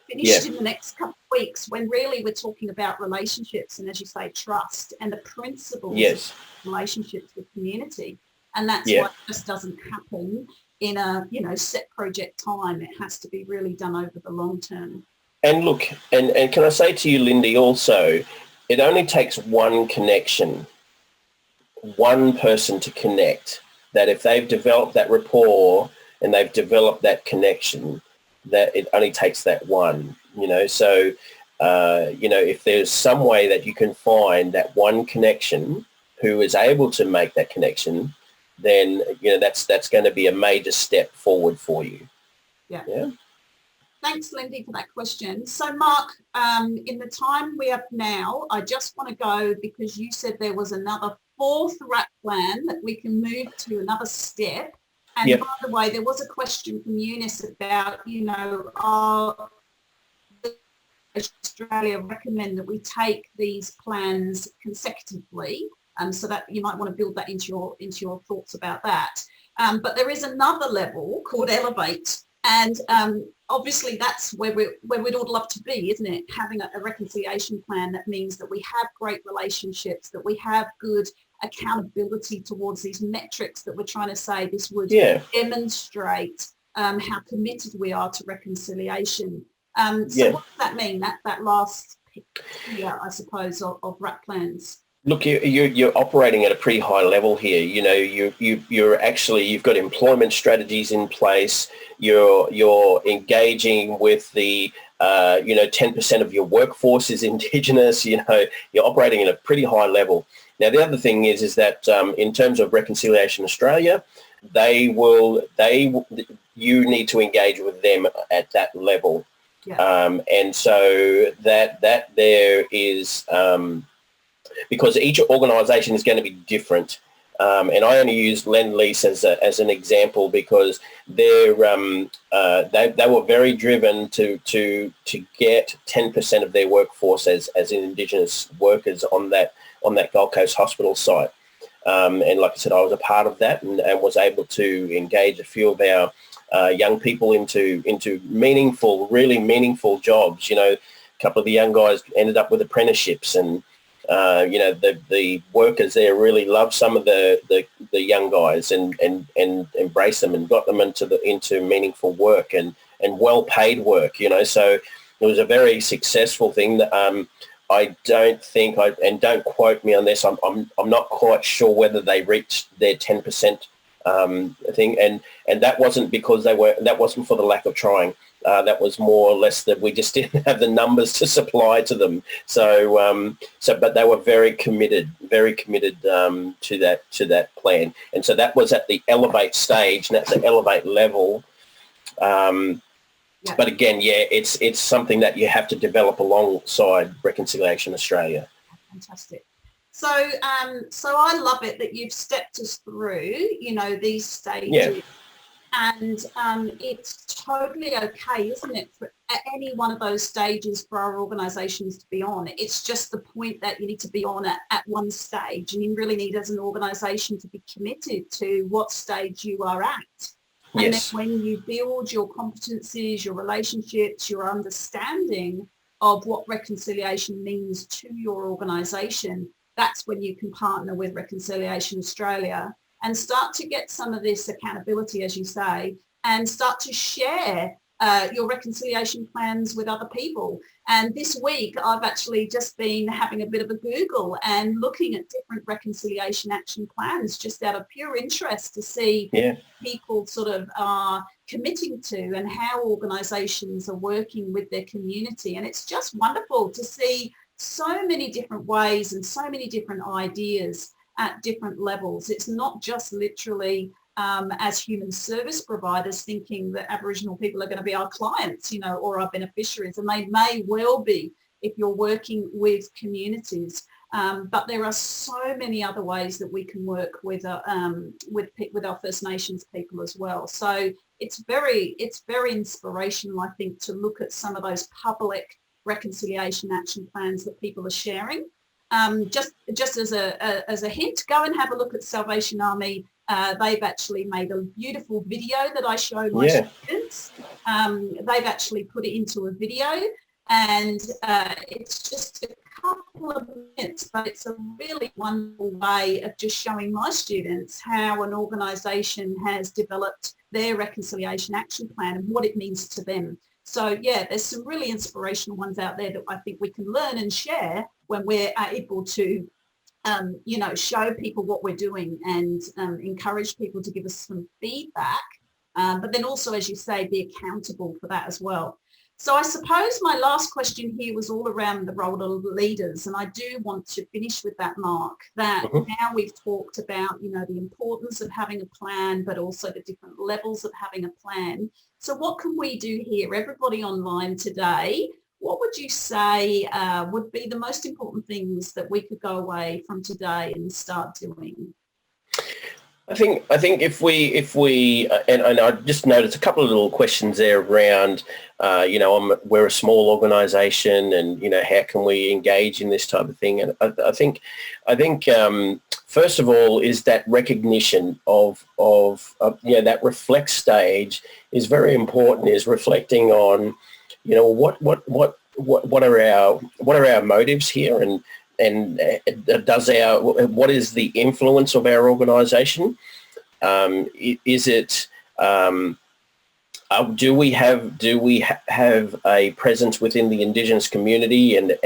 [SPEAKER 1] finished in the next couple of weeks, when really we're talking about relationships and, as you say, trust and the principles of relationships with community. And that's why it just doesn't happen in a set project time. It has to be really done over the long term.
[SPEAKER 3] And look, and can I say to you, Lindy, also, it only takes one connection, one person to connect, that if they've developed that rapport and they've developed that connection, that it only takes that one. So if there's some way that you can find that one connection who is able to make that connection, then that's going to be a major step forward for you. Yeah.
[SPEAKER 1] Thanks, Lindy, for that question. So, Mark, in the time we have now, I just want to go, because you said there was another 4th RAP plan that we can move to another step. And by the way, there was a question from Eunice about, Australia recommend that we take these plans consecutively. So that you might want to build that into your thoughts about that. But there is another level called Elevate, and obviously that's where we'd all love to be, isn't it? Having a reconciliation plan that means that we have great relationships, that we have good accountability towards these metrics that we're trying to say. This would demonstrate how committed we are to reconciliation. So what does that mean? That last year, I suppose, of RAP plans.
[SPEAKER 3] Look, you're operating at a pretty high level here. You've got employment strategies in place. You're engaging with the 10% of your workforce is Indigenous. You're operating at a pretty high level. Now, the other thing is that in terms of Reconciliation Australia, you need to engage with them at that level. And so that there is. Because each organisation is going to be different, and I only use Lend-Lease as an example because they were very driven to get 10% of their workforce as Indigenous workers on that Gold Coast hospital site, and like I said, I was a part of that and was able to engage a few of our young people into really meaningful jobs. A couple of the young guys ended up with apprenticeships, and the workers there really loved some of the young guys and embraced them and got them into meaningful work and well-paid work, so it was a very successful thing that I don't think, and don't quote me on this, I'm not quite sure whether they reached their 10% thing, and that wasn't because that wasn't for the lack of trying. That was more or less that we just didn't have the numbers to supply to them. So, but they were very committed to that plan. And so that was at the Elevate stage, and at the Elevate level. But again, it's something that you have to develop alongside Reconciliation Australia.
[SPEAKER 1] Fantastic. So, I love it that you've stepped us through, these stages. Yeah. And it's totally okay, isn't it, for at any one of those stages for our organisations to be on. It's just the point that you need to be on at one stage, and you really need, as an organisation, to be committed to what stage you are at. And
[SPEAKER 3] yes.
[SPEAKER 1] Then when you build your competencies, your relationships, your understanding of what reconciliation means to your organisation, that's when you can partner with Reconciliation Australia and start to get some of this accountability, as you say, and start to share your reconciliation plans with other people. And this week, I've actually just been having a bit of a Google and looking at different reconciliation action plans, just out of pure interest to see people sort of are committing to and how organisations are working with their community. And it's just wonderful to see so many different ways and so many different ideas at different levels. It's not just literally as human service providers thinking that Aboriginal people are going to be our clients, or our beneficiaries, and they may well be if you're working with communities. But there are so many other ways that we can work with our First Nations people as well. So it's very inspirational, I think, to look at some of those public reconciliation action plans that people are sharing. Just as a hint, go and have a look at Salvation Army. They've actually made a beautiful video that I show my students. They've actually put it into a video, and it's just a couple of minutes, but it's a really wonderful way of just showing my students how an organisation has developed their reconciliation action plan and what it means to them. So there's some really inspirational ones out there that I think we can learn and share when we're able to, show people what we're doing and encourage people to give us some feedback. But then also, as you say, be accountable for that as well. So I suppose my last question here was all around the role of leaders. And I do want to finish with that, Mark, that now we've talked about, the importance of having a plan, but also the different levels of having a plan. So what can we do here? Everybody online today, what would you say would be the most important things that we could go away from today and start doing?
[SPEAKER 3] I think if we and I just noticed a couple of little questions there around, we're a small organisation, and how can we engage in this type of thing? And I think first of all is that recognition of that reflect stage is very important. Is reflecting on, what are our motives here, and what is the influence of our organisation? Is it do we have a presence within the Indigenous community, and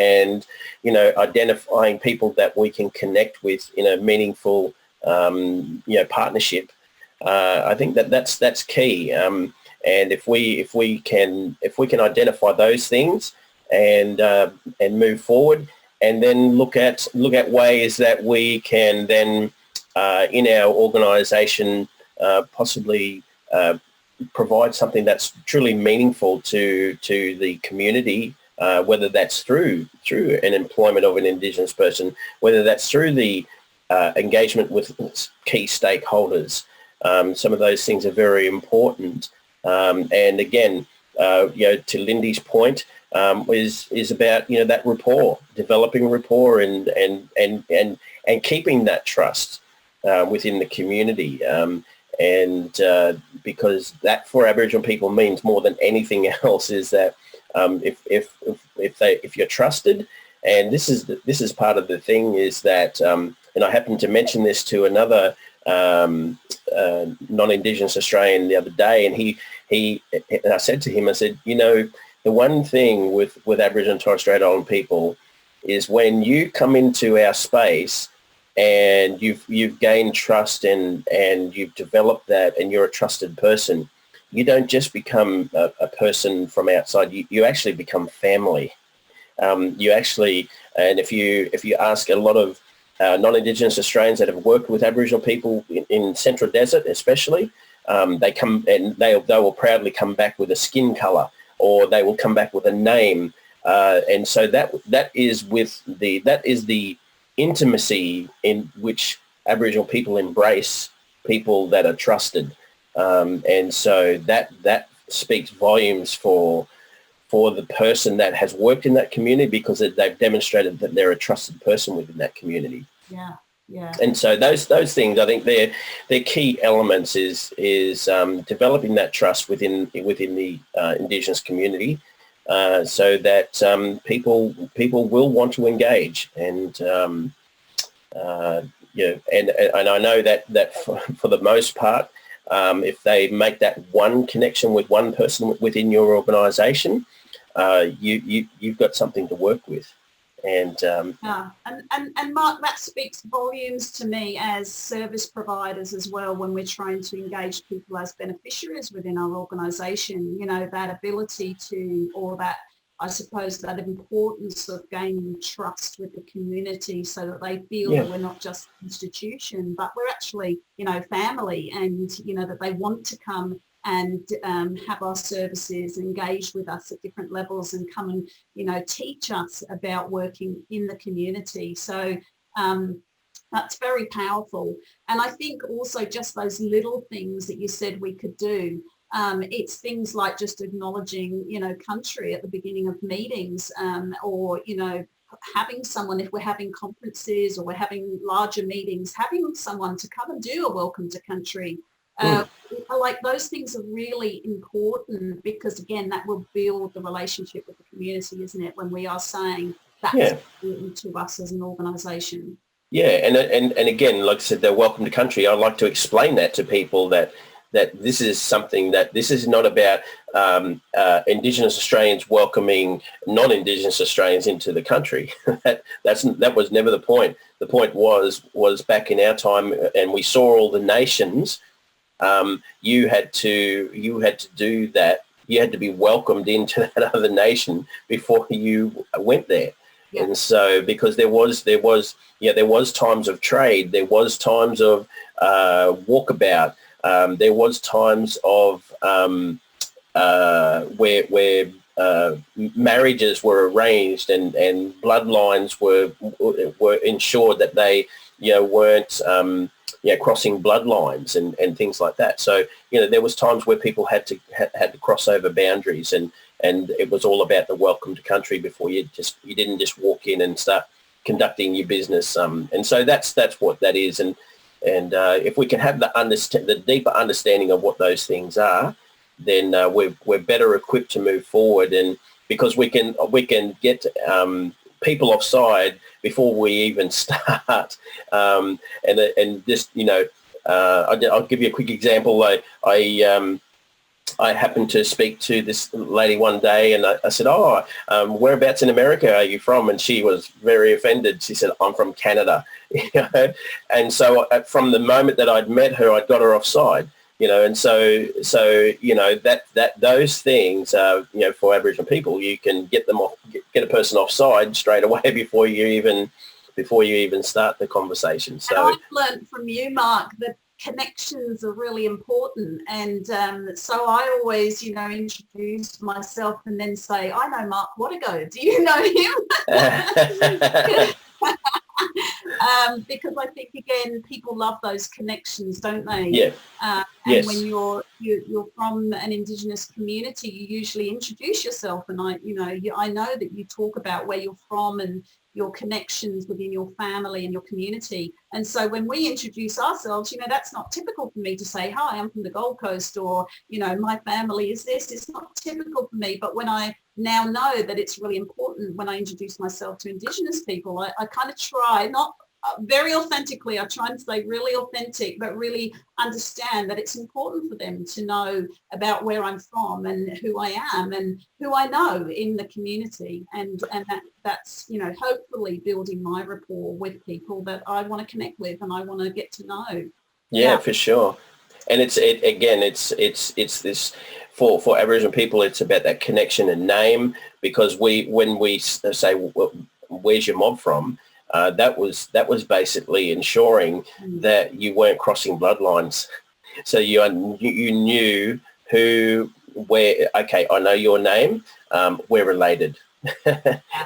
[SPEAKER 3] identifying people that we can connect with in a meaningful partnership? I think that's key. And if we can identify those things and move forward, and then look at ways that we can then in our organisation possibly provide something that's truly meaningful to the community, whether that's through an employment of an Indigenous person, whether that's through the engagement with key stakeholders. Some of those things are very important. And again, to Lindy's point, is about that rapport, developing rapport, and keeping that trust within the community, because that for Aboriginal people means more than anything else, is that if you're trusted, and this is part of the thing, is that and I happened to mention this to another non-Indigenous Australian the other day, and I said to him, I said, the one thing with Aboriginal and Torres Strait Islander people is when you come into our space and you've gained trust and you've developed that, and you're a trusted person, you don't just become a person from outside. You actually become family. You actually, and if you ask a lot of non-Indigenous Australians that have worked with Aboriginal people in Central Desert, especially, they come and they will proudly come back with a skin colour, or they will come back with a name, and so that is the intimacy in which Aboriginal people embrace people that are trusted, and so that speaks volumes for the person that has worked in that community, because they've demonstrated that they're a trusted person within that community.
[SPEAKER 1] Yeah, yeah.
[SPEAKER 3] And so those things, I think they're key elements is developing that trust within the Indigenous community, so that people will want to engage, and and I know that for the most part, if they make that one connection with one person within your organisation, you've got something to work with. And
[SPEAKER 1] Mark, that speaks volumes to me as service providers as well, when we're trying to engage people as beneficiaries within our organisation. You know, that ability to, or that, I suppose, that importance of gaining trust with the community, so that they feel that we're not just an institution, but we're actually, you know, family, and, you know, that they want to come and have our services, engage with us at different levels, and come and, you know, teach us about working in the community. So that's very powerful. And I think also just those little things that you said we could do, it's things like just acknowledging, you know, country at the beginning of meetings, or, you know, having someone, if we're having conferences or we're having larger meetings, having someone to come and do a welcome to country. Like, those things are really important, because again, that will build the relationship with the community, isn't it, when we are saying that's important to us as an organisation.
[SPEAKER 3] Yeah, and again, like I said, they're welcome to country. I like to explain that to people, that this is something, that this is not about Indigenous Australians welcoming non-Indigenous Australians into the country. that was never the point. The point was back in our time, and we saw all the nations. You had to do that. You had to be welcomed into that other nation before you went there. Yeah. And so, because there was times of trade, there was times of walkabout, there was times of where marriages were arranged, and bloodlines were ensured that they, you know, weren't crossing bloodlines and things like that. So, you know, there was times where people had to cross over boundaries, and it was all about the welcome to country before you didn't just walk in and start conducting your business. And so that's what that is. And if we can have the deeper understanding of what those things are, then we're better equipped to move forward. And because we can get people offside before we even start. And just, you know, I'll give you a quick example. I happened to speak to this lady one day, and I said, whereabouts in America are you from? And she was very offended. She said, I'm from Canada. You know? And so from the moment that I'd met her, I'd got her offside. You know, and so you know, that those things, you know, for Aboriginal people, you can get a person offside straight away before you even start the conversation. So,
[SPEAKER 1] and I've learned from you, Mark, that connections are really important, and so I always, you know, introduce myself and then say, I know Mark Watego. Do you know him? Because I think, again, people love those connections, don't they?
[SPEAKER 3] Yeah.
[SPEAKER 1] And when you're from an Indigenous community, you usually introduce yourself, and I know that you talk about where you're from and your connections within your family and your community. And so when we introduce ourselves, you know, that's not typical for me to say, hi, I'm from the Gold Coast, or, you know, my family is this. It's not typical for me. But when I now know that it's really important, when I introduce myself to Indigenous people, I kind of try, not very authentically, I try and stay really authentic, but really understand that it's important for them to know about where I'm from and who I am and who I know in the community, and that's, you know, hopefully building my rapport with people that I want to connect with and I want to get to know.
[SPEAKER 3] Yeah, for sure. And it's this for Aboriginal people. It's about that connection and name, because when we say, where's your mob from? That was basically ensuring that you weren't crossing bloodlines. So you knew who, where. Okay, I know your name. We're related,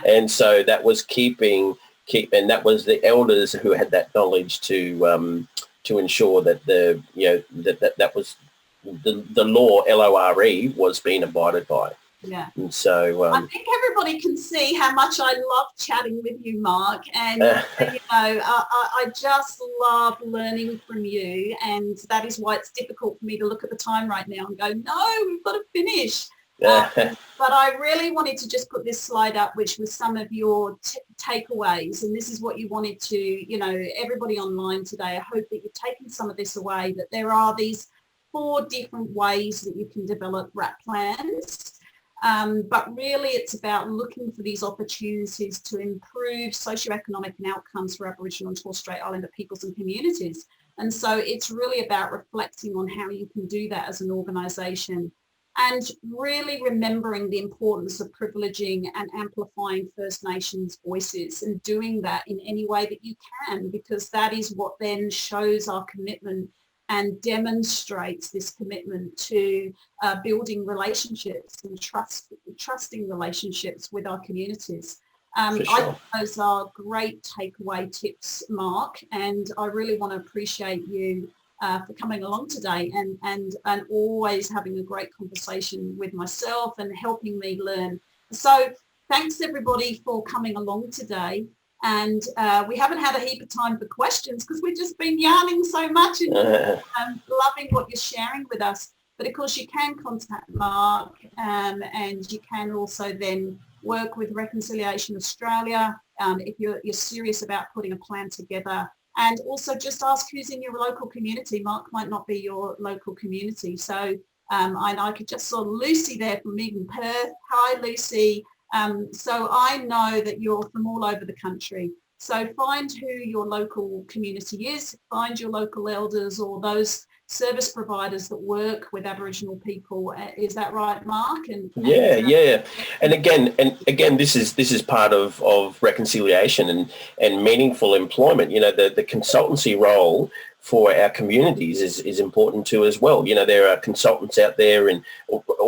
[SPEAKER 3] and so that was and that was the elders who had that knowledge to ensure that that was the law, LORE, was being abided by.
[SPEAKER 1] Yeah.
[SPEAKER 3] And so
[SPEAKER 1] I think everybody can see how much I love chatting with you, Mark, and I just love learning from you, and that is why it's difficult for me to look at the time right now and go, no, we've got to finish. But I really wanted to just put this slide up, which was some of your takeaways, and this is what you wanted to, everybody online today, I hope that you've taken some of this away, that there are these 4 different ways that you can develop RAP plans. But really it's about looking for these opportunities to improve socioeconomic and outcomes for Aboriginal and Torres Strait Islander peoples and communities. And so it's really about reflecting on how you can do that as an organisation, and really remembering the importance of privileging and amplifying First Nations voices, and doing that in any way that you can, because that is what then shows our commitment and demonstrates this commitment to building relationships and trusting relationships with our communities. I think those are great takeaway tips, Mark, and I really want to appreciate you for coming along today and always having a great conversation with myself and helping me learn. So thanks everybody for coming along today. And we haven't had a heap of time for questions because we've just been yarning so much and loving what you're sharing with us. But of course you can contact Mark and you can also then work with Reconciliation Australia if you're serious about putting a plan together. And also just ask who's in your local community. Mark might not be your local community. So I could just saw Lucy there from even Perth. Hi, Lucy. So I know that you're from all over the country. So find who your local community is, find your local elders or those service providers that work with Aboriginal people. Is that right, Mark? And again, this is part of reconciliation and meaningful employment. The consultancy role for our communities is important too as well. There are consultants out there and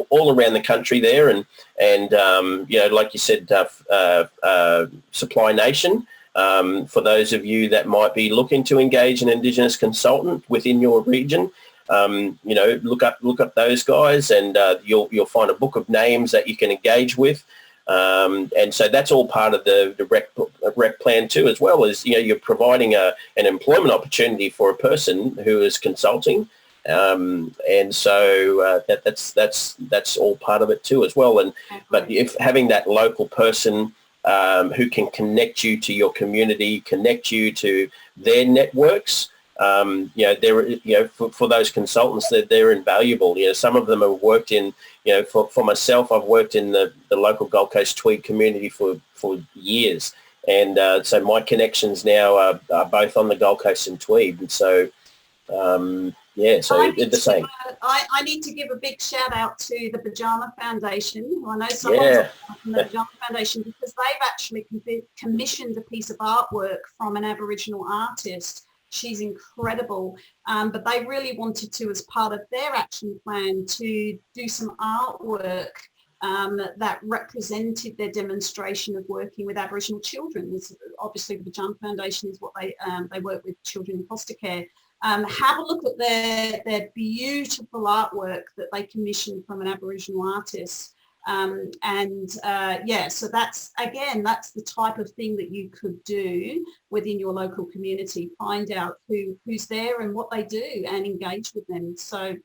[SPEAKER 1] all around the country there, and like you said, Supply Nation. For those of you that might be looking to engage an Indigenous consultant within your region, look up those guys, and you'll find a book of names that you can engage with. And so that's all part of the rec plan too, as well as, you're providing an employment opportunity for a person who is consulting. And so that's all part of it too as well. But if having that local person who can connect you to your community, connect you to their networks, for those consultants, they're invaluable. Some of them have worked in, for myself, I've worked in the local Gold Coast Tweed community for years. And so my connections now are both on the Gold Coast and Tweed. And so, so they're the same. I need to give a big shout out to the Pajama Foundation. I know someone's from the Pajama Foundation, because they've actually commissioned a piece of artwork from an Aboriginal artist. She's incredible, but they really wanted to, as part of their action plan, to do some artwork that represented their demonstration of working with Aboriginal children. Obviously, the Pajama Foundation is what they work with children in foster care. Have a look at their beautiful artwork that they commissioned from an Aboriginal artist. So that's the type of thing that you could do within your local community. Find out who's there and what they do and engage with them. So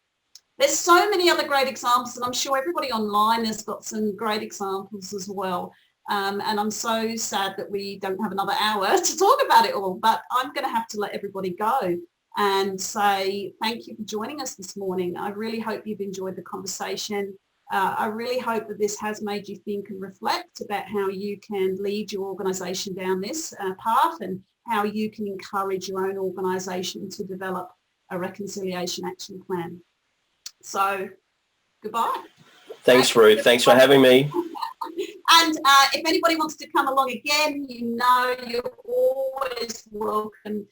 [SPEAKER 1] there's so many other great examples, and I'm sure everybody online has got some great examples as well. And I'm so sad that we don't have another hour to talk about it all, but I'm going to have to let everybody go and say thank you for joining us this morning. I really hope you've enjoyed the conversation. I really hope that this has made you think and reflect about how you can lead your organisation down this path, and how you can encourage your own organisation to develop a reconciliation action plan. So goodbye.
[SPEAKER 3] Thanks, Ruth. Thanks for having me.
[SPEAKER 1] And if anybody wants to come along again, you know, you're always welcome.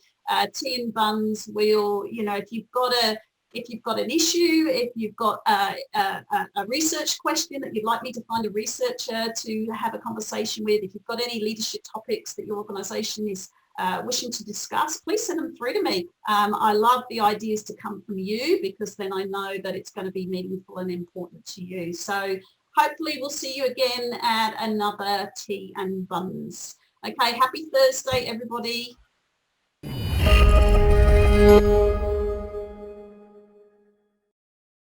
[SPEAKER 1] Tea and Buns will, you know, if you've got an issue, if you've got a research question that you'd like me to find a researcher to have a conversation with, if you've got any leadership topics that your organisation is wishing to discuss, please send them through to me. I love the ideas to come from you, because then I know that it's going to be meaningful and important to you. So hopefully we'll see you again at another Tea and Buns. Okay, happy Thursday, everybody.